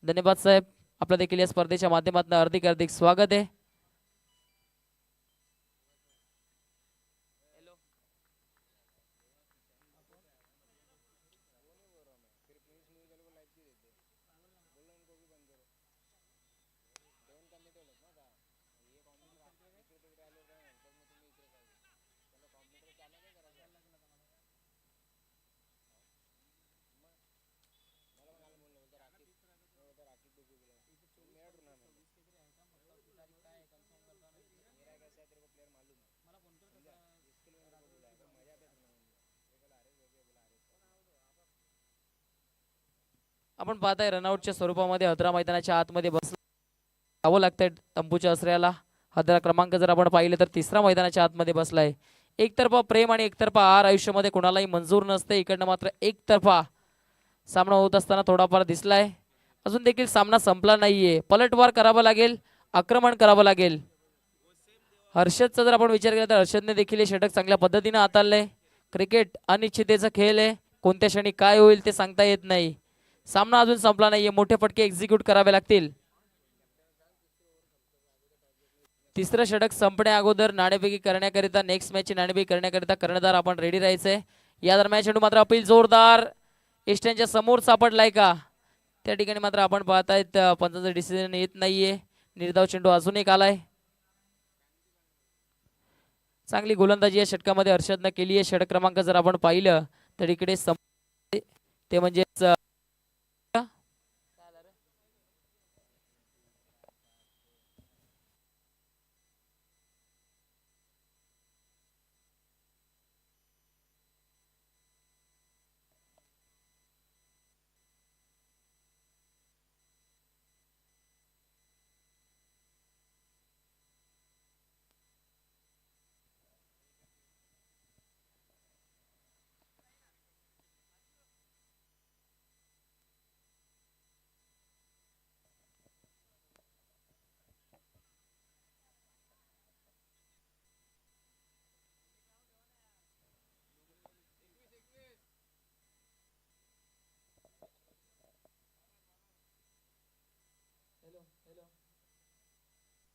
धन्यवाद साहेब, आपलं देखील या स्पर्धेच्या माध्यमातून हार्दिक हार्दिक स्वागत आहे. आपण पाहताय रनआउटच्या स्वरूपामध्ये हद्रा मैदानाच्या आतमध्ये जावं लागतंय तंबूच्या आश्रयाला. हद्रा क्रमांक जर आपण पाहिले तर तिसरा मैदानाच्या आतमध्ये बसलाय. एकतर्फा प्रेम आणि एकतर्फा हार आयुष्यामध्ये कोणालाही मंजूर नसते. इकडनं मात्र एकतर्फा सामना होत असताना थोडाफार दिसलाय. अजून देखील सामना संपला नाहीये, पलटवार करावा लागेल, आक्रमण करावं लागेल. हर्षदचा जर आपण विचार केला तर हर्षदने देखील हे षटक चांगल्या पद्धतीने हाताळलंय. क्रिकेट अनिश्चिततेचा खेळ आहे, कोणत्या क्षणी काय होईल ते सांगता येत नाही. सामना अजून संपला नाहीये, मोठे फटके एक्झिक्यूट करावे लागतील. तिसरं षटक संपण्या अगोदर नाणेफेकी करण्याकरिता, नेक्स्ट मॅचची नाणेफेकी करण्याकरिता कर्णधार आपण रेडी राहायचंय. या दरम्यान चेंडू मात्र अपील जोरदार एस्ट्यांच्या समोर सापडलाय का, त्या ठिकाणी मात्र आपण पाहतायत पंचांचं डिसिजन येत नाहीये. निर्धाव चेंडू अजून एक आलाय. चांगली गोलंदाजी या षटकामध्ये हर्षदनं केली आहे. षटक क्रमांक जर आपण पाहिलं तर इकडे ते म्हणजेच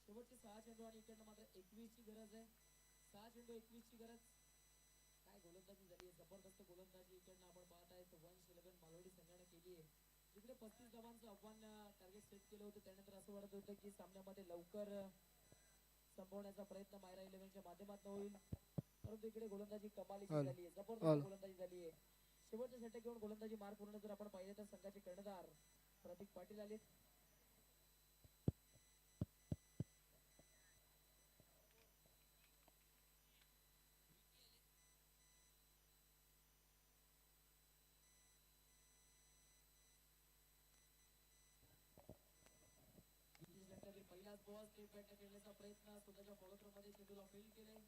शेवटचे 6 चेंडू आणि इकडनं मात्र 21 ची गरज आहे. 6 चेंडू 21 ची गरज. काय गोलंदाजी झाली आहे, जबरदस्त गोलंदाजी इकडनं आपण पाहताय. 111 मालवडी संघाने केली आहे. जिकडे 35 धावांचं आव्हान टार्गेट सेट केलं होतं त्यानंतर असं वाटत होतं की सामन्यामध्ये लवकर संपवण्याचा प्रयत्न मायरा 11च्या माध्यमातून होईल, परंतु इकडे गोलंदाजी कमालीची झाली आहे, जबरदस्त गोलंदाजी झाली आहे. शेवटच्या षटक घेऊन गोलंदाजी मार पूर्ण जर आपण पाहिले तर संघाचे कर्णधार प्रतीक पाटील आले. पहिलाच बॉल स्टेप बॅटने खेळण्याचा प्रयत्न स्वतःच्या फॉलोथ्रो मध्ये चेंडूला फील्ड केले.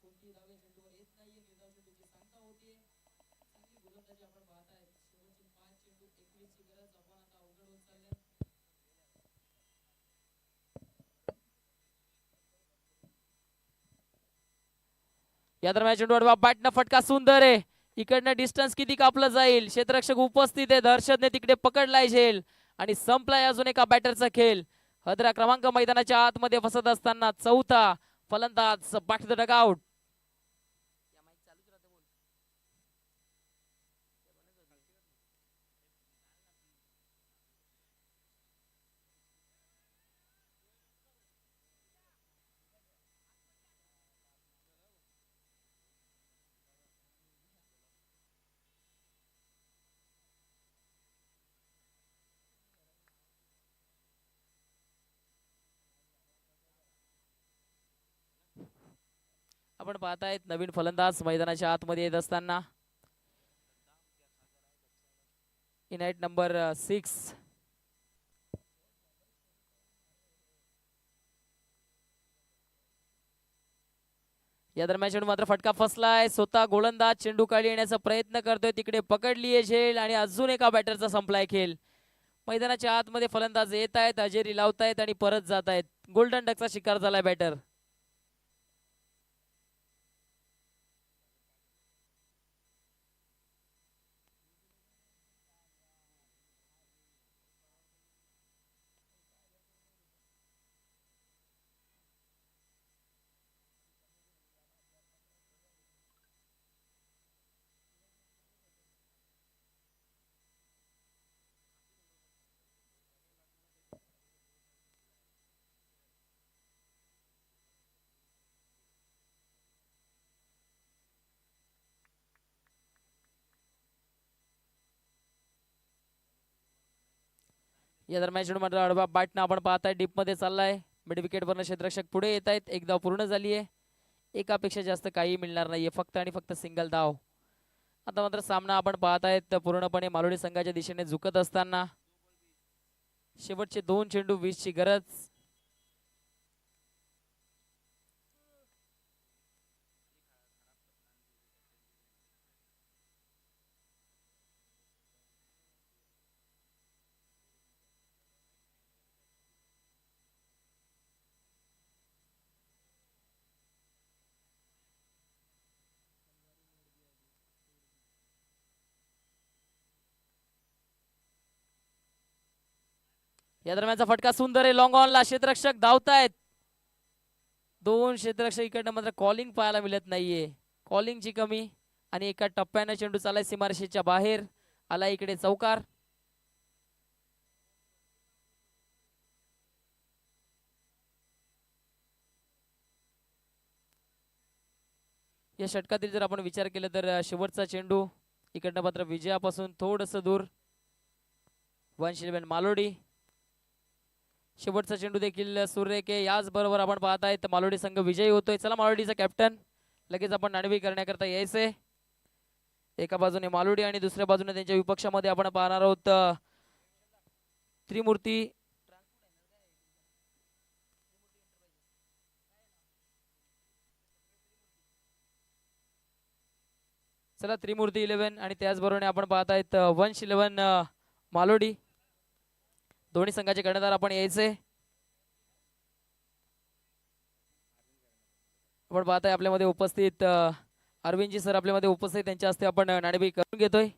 कोणती धावे चेंडूवर येत नाहीये, निर्धाव चेंडूची सांगता होतीये. चांगली गोलंदाजी आपण पाहताय. शेवटचे 5 चेंडू 21 ची गरज. आपण आता अवघड होत चाललंय. या दरम्यान चेंडू अडवा, बॅटनं फटका सुंदर आहे. इकडनं डिस्टन्स किती कापलं जाईल, क्षेत्ररक्षक उपस्थित आहे. हर्षदने तिकडे पकडलाय झेल आणि संपलाय अजून एका बॅटरचा खेळ. हद्रा क्रमांक मैदानाच्या आतमध्ये फसत असताना चौथा फलंदाज बॅक टू द डगआउट. आपण पाहतायत नवीन फलंदाज मैदानाच्या आतमध्ये येत असताना इनाइट नंबर 6 या दरम्यान चेंडू मात्र फटका फसलाय. स्वतः गोलंदाज चेंडू खाली येण्याचा प्रयत्न करतोय. तिकडे पकडली आहे झेल आणि अजून एका बॅटरचा संपलाय खेळ. मैदानाच्या आतमध्ये फलंदाज येत आहेत, हजेरी लावतायत आणि परत जात आहेत. गोल्डन डकचा शिकार झालाय बॅटर. या दरम्यान चेंडू मात्र अडवा बॅटनं आपण पाहताय डीप मध्ये चाललाय. मिड विकेट वरनं क्षेत्ररक्षक पुढे येत आहेत. एक धाव पूर्ण झाली आहे. एकापेक्षा जास्त काही मिळणार नाहीये, फक्त आणि फक्त सिंगल धाव. आता मात्र सामना आपण पाहतायत पूर्णपणे मालोडी संघाच्या दिशेने झुकत असताना. शेवटचे 2 चेंडू 20 ची गरज. या दरम्यानचा फटका सुंदर आहे. लॉंग ऑनला क्षेत्ररक्षक धावतायत. 2 क्षेत्ररक्षक इकडनं मात्र कॉलिंग पाहायला मिळत नाहीये. कॉलिंगची कमी आणि एका टप्प्याने चेंडू चालाय सीमारेषेच्या बाहेर. आला इकडे चौकार. या षटकातील जर आपण विचार केला तर शेवटचा चेंडू इकडनं मात्र विजयापासून थोडस दूर. 1-11 मालोडी. शेवटचा चेंडू देखील सूर्यके. याच बरोबर आपण पाहतायत मालोडी संघ विजयी होतोय. चला मालोडीचा कॅप्टन लगेच आपण नाणेफेक करण्याकरता यायचंय. एका बाजूने मालोडी आणि दुसऱ्या बाजूने त्यांच्या विपक्षामध्ये आपण पाहणार आहोत त्रिमूर्ती. चला त्रिमूर्ती 11 आणि त्याचबरोबर आपण पाहतायत 1-11 मालोडी. दोन्ही संघाचे कर्णधार आपण यायचे. आपण पाहताय आपल्यामध्ये उपस्थित अरविंदजी सर आपल्यामध्ये उपस्थित. त्यांच्या हस्ते आपण नाणेफेक करून घेतोय.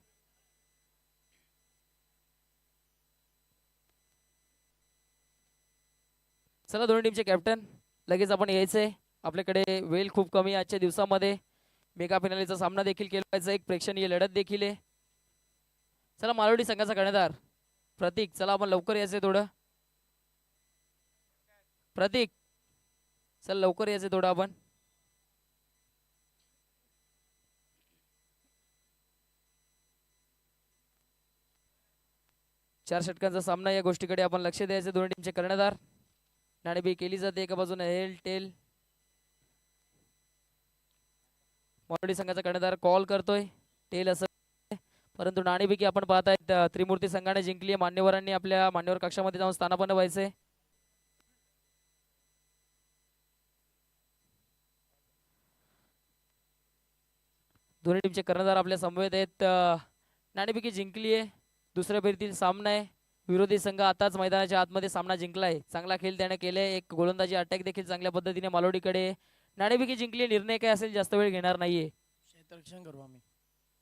चला दोन्ही टीमचे कॅप्टन लगेच आपण यायचे. आपल्याकडे वेळ खूप कमी आजच्या दिवसामध्ये. मेगा फिनालेचा सामना देखील केला जायचा. एक प्रेक्षणीय लढत देखील आहे. चला मालोडी संघाचा कर्णधार प्रतीक. चला आपण लवकर यायचंय थोडं. प्रतीक चल लवकर यायचंय थोडं आपण. चार षटकांचा सामना, या गोष्टीकडे आपण लक्ष द्यायचं. दोन्ही टीमचे कर्णधार. नाणेफेक केली जाते. एका बाजूने हेल टेल. मालोडी संघाचा कर्णधार कॉल करतोय टेल असं, परंतु नाणेफेकी आपण पाहतायत त्रिमूर्ती संघाने जिंकली. मान्यवरांनी आपल्या मान्यवर कक्षामध्ये जाऊन स्थानापन्न व्हायचे. दोन्ही टीमचे कर्णधार आपल्या समवेत आहेत. नाणेफेकी जिंकली आहे. दुसऱ्या फेरीतील सामना आहे. विरोधी संघ आताच मैदानाच्या आतमध्ये सामना जिंकलाय. चांगला खेळ त्याने केलाय. एक गोलंदाजी अटॅक देखील चांगल्या पद्धतीने मालोडीकडे. नाणेफेकी जिंकली. निर्णय काय असेल जास्त वेळ घेणार नाहीये. क्षेत्ररक्षण करू आम्ही.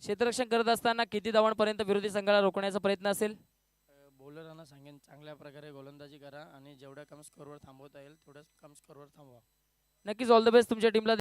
क्षेत्ररक्षण करत असताना किती धावांपर्यंत विरोधी संघाला रोखण्याचा प्रयत्न असेल? बॉलरांना सांगेन चांगल्या प्रकारे गोलंदाजी करा आणि जेवढ्या कम स्कोरवर थांबवता येईल तेवढ्या कम स्कोरवर थांबवा. नक्कीच ऑल द बेस्ट तुमच्या टीमला.